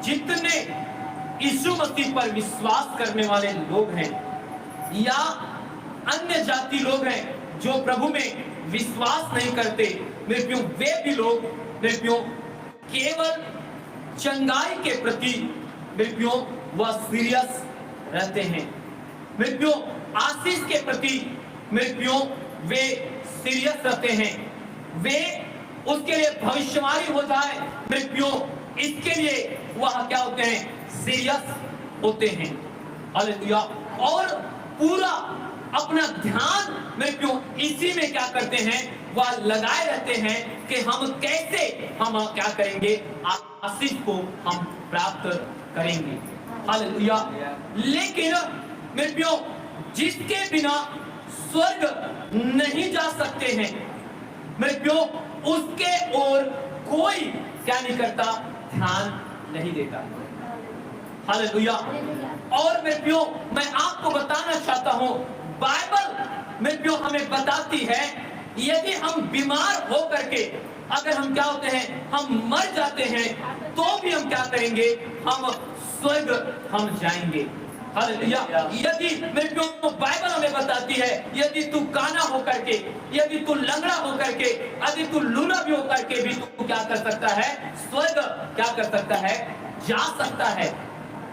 जितने यीशु मसीह पर विश्वास करने वाले लोग हैं या अन्य जाति लोग हैं जो प्रभु में विश्वास नहीं करते, मेरे प्रियो वे भी लोग मेरे प्रियो केवल चंगाई के प्रति मेरे प्रियो वह सीरियस रहते हैं। मेरे प्रियो आशीष के प्रति मेरे प्रियो वे सीरियस रहते हैं। वे उसके लिए भविष्यवाणी हो जाए मेरे प्रियो, इसके लिए वह क्या होते हैं, सीरियस होते हैं। हालेलुया। और पूरा अपना ध्यान मेरे प्रियो इसी में क्या करते हैं, वह लगाए रहते हैं कि हम कैसे हम क्या करेंगे, आशीष को हम प्राप्त करेंगे। हालेलुया। लेकिन मेरे प्रियो जिसके बिना स्वर्ग नहीं जा सकते हैं मेरे प्रियो, उसके ओर कोई क्या नहीं करता, ध्यान नहीं देता। हालेलुया। और मेरे प्रियो मैं आपको बताना चाहता हूं, बाइबल मेरे प्रियो हमें बताती है यदि हम बीमार हो करके अगर हम क्या होते हैं, हम मर जाते हैं, तो भी हम क्या करेंगे, हम स्वर्ग हम जाएंगे। हालेलुया। यदि मेरे प्रियो बाइबल हमें बताती है यदि तू काना होकर के, यदि तू लंगड़ा होकर के, यदि तू लूला भी होकर के भी तू क्या कर सकता है, स्वर्ग क्या कर सकता है, जा सकता है।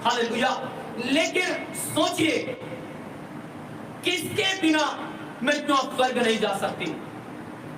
हालेलुया। लेकिन सोचिए किसके बिना मेरे प्रियो स्वर्ग नहीं जा सकती।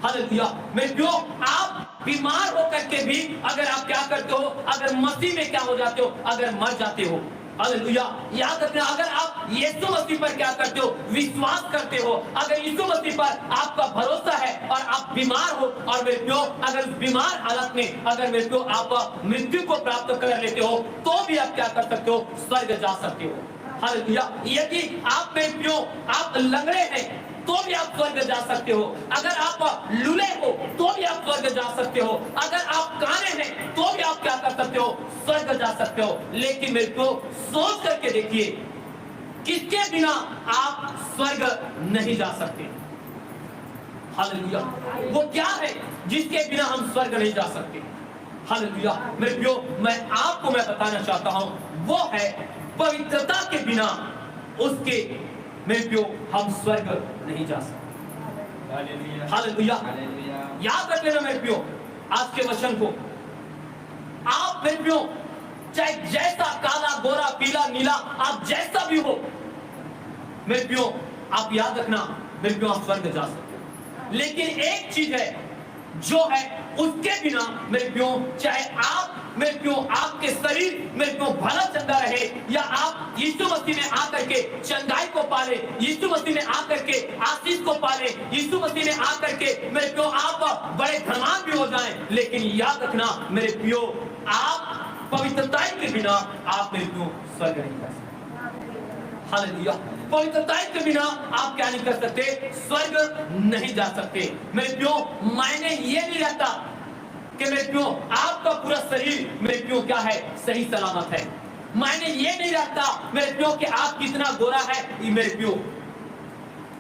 हालेलुया। मेरे प्रियो आप बीमार होकर के भी अगर आप क्या करते हो, अगर मसीह में क्या हो जाते हो, अगर मर जाते हो। हालेलुया। याद रखना, अगर आप यीशु मसीह पर क्या करते हो, विश्वास करते हो, अगर यीशु मसीह पर आपका भरोसा है और आप बीमार हो और मेरे प्रियो अगर बीमार हालत में अगर मेरे प्रियो आप मृत्यु को प्राप्त कर लेते हो, तो भी आप क्या कर सकते हो, स्वर्ग जा सकते हो। हालेलुया। यदि आप मेरे प्रियो आप लंगड़े हैं तो भी आप स्वर्ग जा सकते हो, अगर आप लूले हो तो भी आप स्वर्ग जा सकते हो, अगर आप काने हैं तो भी आप क्या कर सकते हो, स्वर्ग जा सकते हो। लेकिन मेरे को सोच करके देखिए किसके बिना आप स्वर्ग नहीं जा सकते। हालेलुया। वो क्या है जिसके बिना हम स्वर्ग नहीं जा सकते। हालेलुया। मेरे प्रियो मैं आपको मैं बताना चाहता हूं, वो है पवित्रता के बिना उसके मेरे प्रियो हम स्वर्ग नहीं जा सकते। हालेलुया। याद रख लेना मेरे प्रियो आज के वचन को, आप मेरे प्रियो चाहे जैसा काला गोरा पीला नीला आप जैसा भी हो मेरे प्रियो, आप याद रखना मेरे प्रियो आप स्वर्ग जा सकते। लेकिन एक चीज है जो है उसके बिना मेरे प्रियो, चाहे आप मेरे प्रियो आपके शरीर मेरे प्रियो भला चंगा रहे या आप यीशु मसीह में आकर के चंगाई को पाले, यीशु मसीह में आकर के आशीष को पाले, यीशु मसीह में आकर के मेरे प्रियो आप बड़े धनवान भी हो जाएं, लेकिन याद रखना मेरे प्रियो आप पवित्रता के बिना आप मेरे प्रियो स्वर्ग नहीं कर सकते। हालेलुया। पवित्रता के बिना आप क्या नहीं कर सकते, स्वर्ग नहीं जा सकते। मेरे प्रियो मायने ये नहीं रहता कि मेरे प्रियो आपका पूरा शरीर मेरे प्रियो क्या है, सही सलामत है। मायने ये नहीं रहता मेरे प्रियो कि आप कितना गोरा है मेरे प्रियो,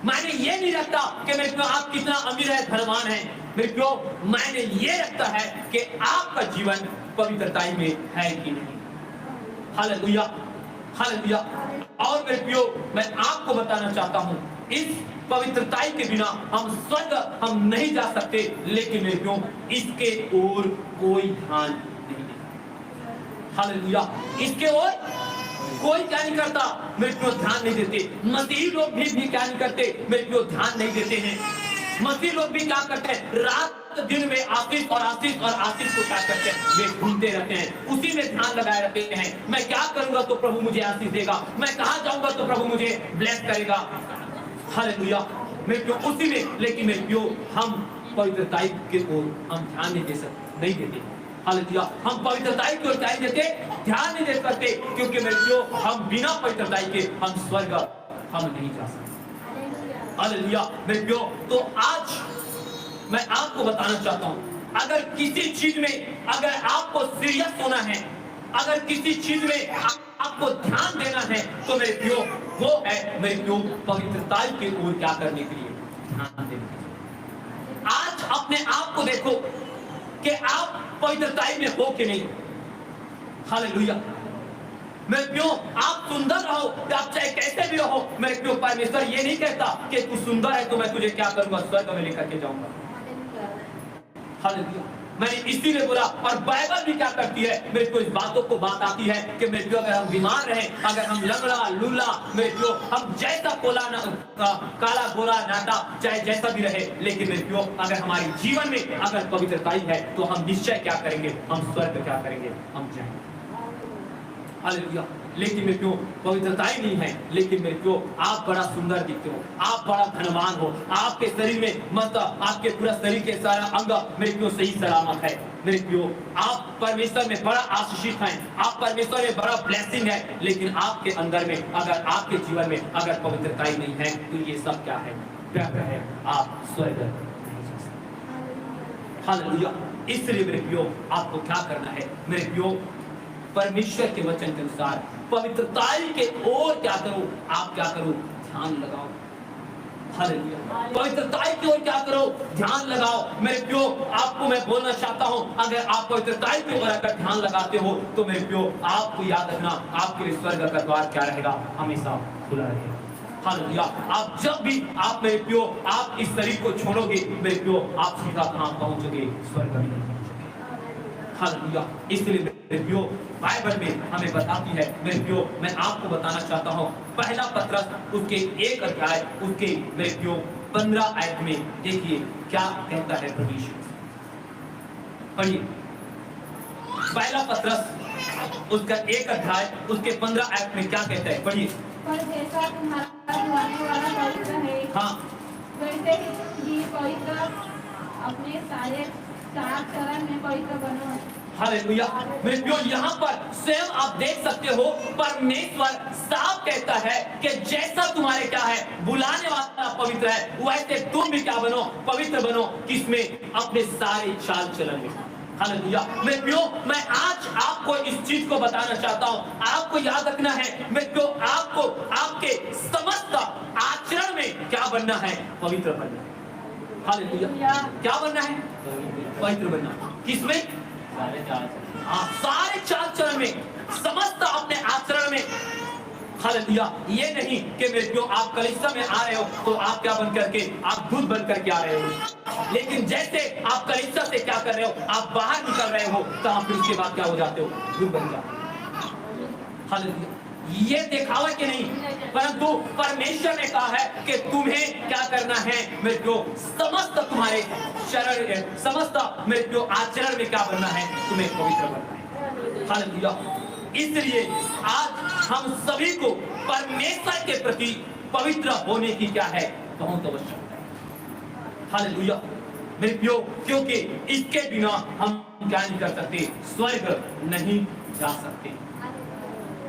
मायने ये नहीं रखता कि मेरे प्रियो आप कितना अमीर है, धनवान है। मेरे प्रियो मायने ये रखता है कि आपका जीवन पवित्रता में है कि नहीं। हालेलुया। हालेलुया। और मेरे प्रियो मैं आपको बताना चाहता हूं, इस पवित्रता के बिना हम स्वर्ग हम नहीं जा सकते, लेकिन मेरे प्रियो इसके ओर कोई ध्यान नहीं देता। हालेलुया। इसके ओर कोई क्या नहीं करता मेरे प्रियो, ध्यान नहीं देते। मसीही लोग भी क्या नहीं करते मेरे प्रियो, ध्यान नहीं देते हैं। मसीही लोग भी क्या करते हैं, रात दिन में आशीष और आशीष और आशीष को क्या करते हैं, वे ढूंढते रहते हैं, उसी में ध्यान लगाए रहते हैं। मैं क्या करूंगा तो प्रभु मुझे आशीष देगा, मैं कहां जाऊंगा तो प्रभु मुझे ब्लेस करेगा। हालेलुया। मेरे प्रियो उसी में, लेकिन मेरे प्रियो हम पवित्रता की ओर हम ध्यान नहीं दे सकते, नहीं देते। हालेलुया। हम पवित्रता की ओर ध्यान देते, ध्यान नहीं दे सकते, क्योंकि मेरे प्रियो हम बिना पवित्रता के हम स्वर्ग हम नहीं जा सकते। हालेलुया। मेरे प्रियो तो आज मैं आपको बताना चाहता हूं, अगर किसी चीज में अगर आपको सीरियस होना है, अगर किसी चीज में आपको ध्यान देना है, तो मेरे प्रियो वो है मेरे प्रियो पवित्रता की ओर क्या करने के लिए, ध्यान देने के लिए। आज अपने आप को देखो कि आप पवित्रता में हो कि नहीं। हालेलुया। मेरे प्रियो आप सुंदर रहो, आप चाहे कैसे भी रहो, मेरे प्रियो परमेश्वर ये नहीं कहता कि तू सुंदर है तो मैं तुझे क्या करूंगा, स्वर्ग में लेकर के जाऊंगा। हालेलुया। मैंने इसीलिए बोला, और बाइबल भी क्या करती है, मेरे को इस बातों को बात आती है कि मेरे प्रियो अगर हम बीमार रहे, अगर हम लंगड़ा लूला, मेरे प्रियो हम जैसा काला गोरा नाटा चाहे जैसा भी रहे, लेकिन मेरे प्रियो अगर हमारे जीवन में अगर पवित्रता है तो हम निश्चय क्या करेंगे, हम स्वर्ग क्या करेंगे, हम जाएंगे। हालेलुया। लेकिन मेरे प्रियो पवित्रता ही नहीं है, लेकिन मेरे प्रियो आप बड़ा सुंदर दिखते हो, आप बड़ा धनवान हो, आपके शरीर में मतलब आपके पूरा शरीर के सारा अंग मेरे प्रियो सही सलामत है। मेरे प्रियो आप परमेश्वर में बड़ा आशीषित हैं, आप परमेश्वर में बड़ा ब्लेसिंग है, लेकिन आपके अंदर में अगर आपके जीवन में अगर पवित्रता ही नहीं है तो ये सब क्या है, व्यर्थ है, आप स्वर्ग नहीं जा सकते। हालेलुया। इसलिए मेरे प्रियो आपको क्या करना है, मेरे प्रियो परमेश्वर के वचन के अनुसार पवित्रताई के ओर क्या करो, आप क्या करो, ध्यान लगाओ। हालेलुया। पवित्रताई की ओर क्या करो, ध्यान लगाओ। मेरे प्रियो आपको मैं बोलना चाहता हूं, अगर आप पवित्रताई की ओर अगर ध्यान लगाते हो तो मेरे प्रियो आपको याद रखना, आपके लिए स्वर्ग का द्वार क्या रहेगा, हमेशा खुला रहेगा। हालेलुया। आप जब भी आप मेरे प्रियो आप इस शरीर को छोड़ोगे, मेरे प्रियो आप सीधा कहां पहुंचोगे, स्वर्ग में पहुंचोगे। हालेलुया। इसलिए मेरे प्रियो बाइबल में हमें बताती है, मेरे प्रियो मैं आपको बताना चाहता हूं, पहला पत्रस उसके 1 अध्याय उसके मेरे प्रियो 15 आयत में देखिए क्या कहता है प्रभु यीशु। पढ़िए पहला पत्रस उसका 1 अध्याय उसके 15 आयत में क्या कहता है, पढ़िए। पर जैसा तुम्हारा बुलाने वाला पवित्र है, हाँ, वैसे ही पवित्र अपने सारे चार चरण में पवित्र बनो। हालेलुया। मेरे प्रियो यहाँ पर स्वयं आप देख सकते हो, परमेश्वर साफ कहता है कि जैसा तुम्हारे क्या है बुलाने वाला पवित्र है, वैसे तुम भी क्या बनो, पवित्र बनो। किसमें, अपने सारे चाल चलन में। हालेलुया। मेरे प्रियो मैं आज आपको इस चीज को बताना चाहता हूँ, आपको याद रखना है मेरे प्रियो, आपको आपके समस्त आचरण में क्या बनना है, पवित्र बनना है। हालेलुया। क्या बनना है, पवित्र बनना। किसमें, सारे चाल चलन में, समस्त अपने आचरण में। हालेलुया। ये नहीं कि मेरे प्रियो आप कलीसिया में आ रहे हो तो आप क्या बन करके, आप दूध बन करके आ रहे हो, लेकिन जैसे आप कलीसिया से क्या कर रहे हो, आप बाहर निकल रहे हो तो आप फिर उसके बाद क्या हो जाते हो, दूध बन जाते हो। हालेलुया। ये दिखावा के नहीं, परंतु परमेश्वर ने कहा है कि तुम्हें क्या करना है, मेरे प्रियो समस्त तुम्हारे शरण, समस्त मेरे प्रियो आचरण में क्या बनना है, तुम्हें पवित्र बनना है। हालेलुया। इसलिए आज हम सभी को परमेश्वर के प्रति पवित्र होने की क्या है, बहुत आवश्यकता है। हालेलुया। मेरे प्रियो क्योंकि इसके बिना हम क्या नहीं कर सकते, स्वर्ग नहीं जा सकते।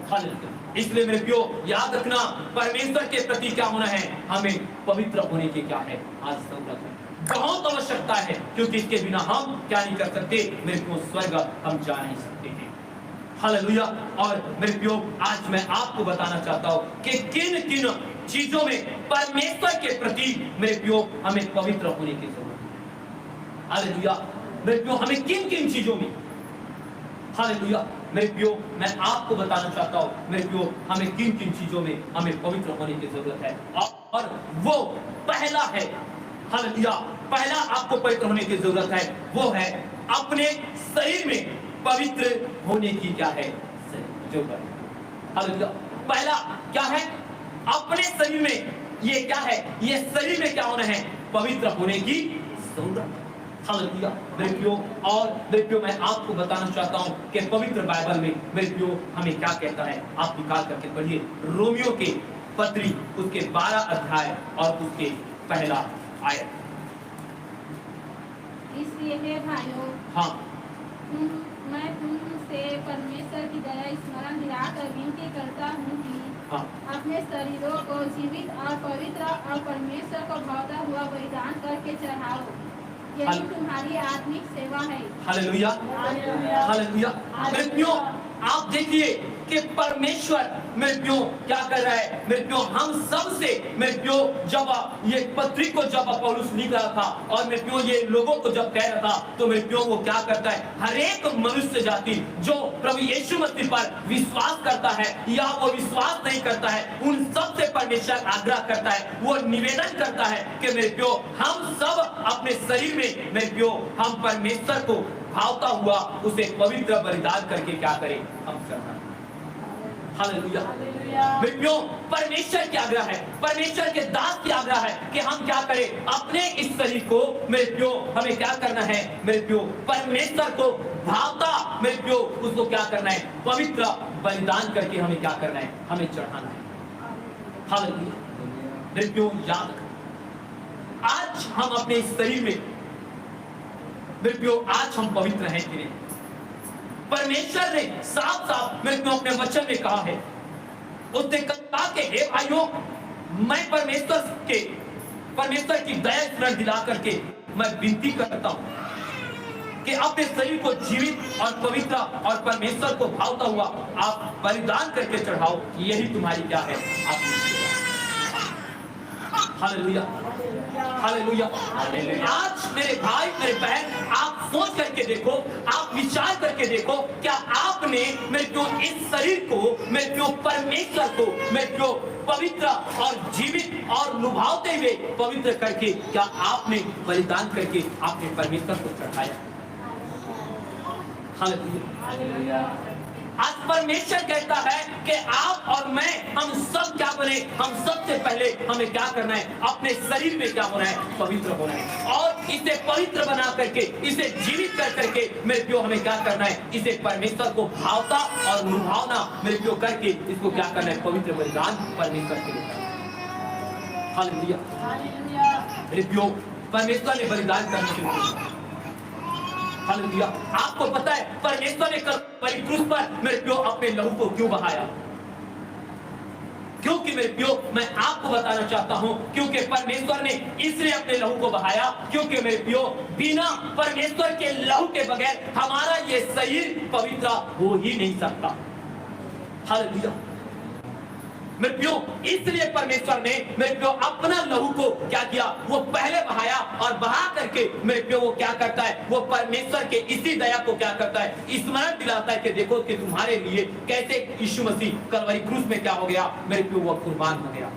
हालेलुया। इसलिए मेरे प्रियो याद रखना, परमेश्वर के प्रति क्या होना है, हमें पवित्र होने की क्या है, आज जरूरत है, बहुत आवश्यकता है, क्योंकि इसके बिना हम क्या नहीं कर सकते, मेरे प्रियो स्वर्ग हम जा नहीं सकते हैं। हालेलुया। और मेरे प्रियो आज मैं आपको बताना चाहता हूँ कि किन किन चीजों में परमेश्वर के प्रति मेरे प्रियो हमें पवित्र होने की जरूरत है। हालेलुया। मेरे प्रियो हमें किन किन चीजों में, हालेलुया मेरे प्रियो मैं आपको बताना चाहता हूँ, मेरे प्रियो हमें किन किन चीजों में हमें पवित्र होने की जरूरत है, और वो पहला है, हालेलुया, पहला आपको पवित्र होने की जरूरत है, वो है अपने शरीर में पवित्र होने की क्या है, जरूरत। हालेलुया। पहला क्या है, अपने शरीर में, ये क्या है, ये शरीर में क्या होना है, पवित्र होने की जरूरत। हालेलुया मेरे प्रियो। और मेरे प्रियो मैं आपको बताना चाहता हूं कि पवित्र बाइबल में मेरे प्रियो हमें क्या कहता है, आप निकाल करके पढ़िए रोमियो के पत्री उसके 12 अध्याय और उसके पहला आयत। इसलिए हे भाइयों, हाँ, मैं तुमसे परमेश्वर की दया स्मरण दिलाकर विनती करता हूँ कि हाँ, अपने शरीरों को जीवित और पवित्र और परमेश्वर को भावता हुआ बलिदान करके चढ़ाओ, यही तुम्हारी आत्मिक सेवा है। हालेलुया। हालेलुया। मेरे प्रियो आप देखिए कि परमेश्वर मेरे प्यो क्या कर रहा है। मेरे प्यो हम सब से मेरे प्यो जब ये पत्री को जब पौलुस लिख रहा था और मेरे प्यो ये लोगों को जब कह रहा था, तो मेरे प्यो वो क्या करता है, हर एक मनुष्य जाति जो प्रभु यीशु मसीह पर विश्वास करता है या वो विश्वास नहीं करता है, उन सब से परमेश्वर आग्रह करता है, वो निवेदन करता है कि मेरे प्यो हम सब अपने शरीर में मेरे प्यो हम परमेश्वर को भावता हुआ उसे पवित्र बलिदान करके क्या करें, हम करना। हालेलुया। मेरे प्यो परमेश्वर की आग्रह है, परमेश्वर के दास की आग्रह है कि हम क्या करें, अपने इस शरीर को मेरे प्यो हमें क्या करना है, मेरे प्यो परमेश्वर को भावता मेरे प्यो उसको क्या करना है, पवित्र बलिदान करके हमें क्या करना है, हमें चढ़ाना है। हालेलुया। मेरे प्यो याद आज हम अपने इस शरीर में मेरे प्यो आज हम पवित्र हैं कि नहीं। परमेश्वर ने साफ साफ मेरे को अपने वचन में कहा है, उसने कहा कि हे भाइयों, मैं परमेश्वर की दया स्मरण दिला करके मैं विनती करता हूं कि अपने शरीर को जीवित और पवित्र और परमेश्वर को भावता हुआ आप बलिदान करके चढ़ाओ, यही तुम्हारी क्या है, हालेलुया। हालेलुया। आज मेरे भाई मेरे बहन, आप सोच करके देखो, आप विचार करके देखो, क्या आपने मेरे को इस शरीर को मेरे को परमेश्वर को मेरे को पवित्र और जीवित और लुभावते हुए पवित्र करके क्या आपने बलिदान करके आपने परमेश्वर को चढ़ाया। हालेलुया। आज परमेश्वर कहता है कि आप और मैं हम सब क्या बने, हम सबसे पहले हमें क्या करना है, अपने शरीर में क्या होना है, पवित्र होना है, और इसे पवित्र बना करके इसे जीवित कर करके मेरे प्यो हमें क्या करना है, इसे परमेश्वर को भावता और लुभावना मेरे प्यो करके इसको क्या करना है, पवित्र बलिदान परमेश्वर के लिए। हालेलुया। मेरे प्यो परमेश्वर ने बलिदान करना शुरू किया। हालेलुया। आपको पता है परमेश्वर ने कलवरी क्रूस पर मेरे प्यो अपने लहू को क्यों बहाया? क्योंकि मेरे प्यो मैं आपको बताना चाहता हूं, क्योंकि परमेश्वर ने इसलिए अपने लहू को बहाया क्योंकि मेरे प्यो बिना परमेश्वर के लहू के बगैर हमारा ये शरीर पवित्र हो ही नहीं सकता। हालेलुया। मेरे प्यो इसलिए परमेश्वर ने मेरे प्यो अपना लहू को क्या किया, वो पहले बहाया, और बहा करके मेरे प्यो वो क्या करता है, वो परमेश्वर के इसी दया को क्या करता है, स्मरण दिलाता है कि देखो कि तुम्हारे लिए कैसे यीशु मसीह कलवरी क्रूस में क्या हो गया, मेरे प्यो वो कुर्बान हो गया।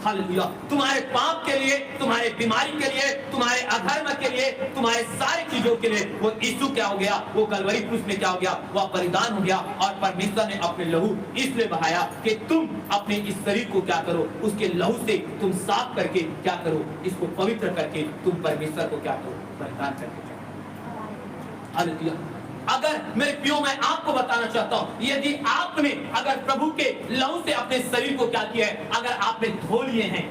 हालेलुया। तुम्हारे पाप के लिए, तुम्हारे बीमारी के लिए, तुम्हारे अधर्म के लिए, तुम्हारे सारी चीजों के लिए वो यीशु क्या हो गया, वो कलवरी क्रूस में क्या हो गया, वो बलिदान हो गया, और परमेश्वर ने अपने लहू इसलिए बहाया कि तुम अपने इस शरीर को क्या करो, उसके लहू से तुम साफ करके क्या करो, इसको पवित्र करके तुम परमेश्वर को क्या करो, बलिदान करके। हालेलुया। अगर मेरे प्यो मैं आपको बताना चाहता हूं, यदि आपने अगर प्रभु के लहू से अपने शरीर को क्या किया है, अगर आपने धो लिए हैं,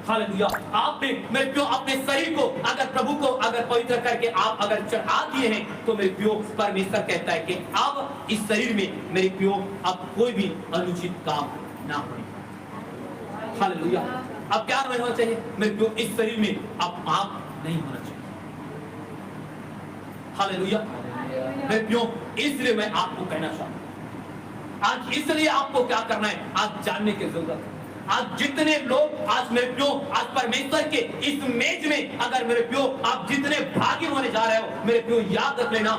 हालेलुया, आपने मेरे प्यो अपने शरीर को अगर प्रभु को अगर पवित्र करके आप अगर चढ़ा दिए हैं, तो मेरे प्यो परमेश्वर कहता है कि अब इस शरीर में मेरे प्यो अब कोई भी अनुचित काम ना हो। हालेलुया। अब क्या होना चाहिए, मेरे प्यो इस शरीर में अब पाप नहीं होना चाहिए। हालेलुया। मेरे प्यो इसलिए मैं आपको कहना चाहता हूं, आज इसलिए आपको क्या करना है, आज जानने की जरूरत है। आज जितने लोग आज मेरे प्यो आज परमेश्वर के इस मेज में अगर मेरे प्यो आप जितने भागी होने जा रहे हो, मेरे प्यो याद रख लेना,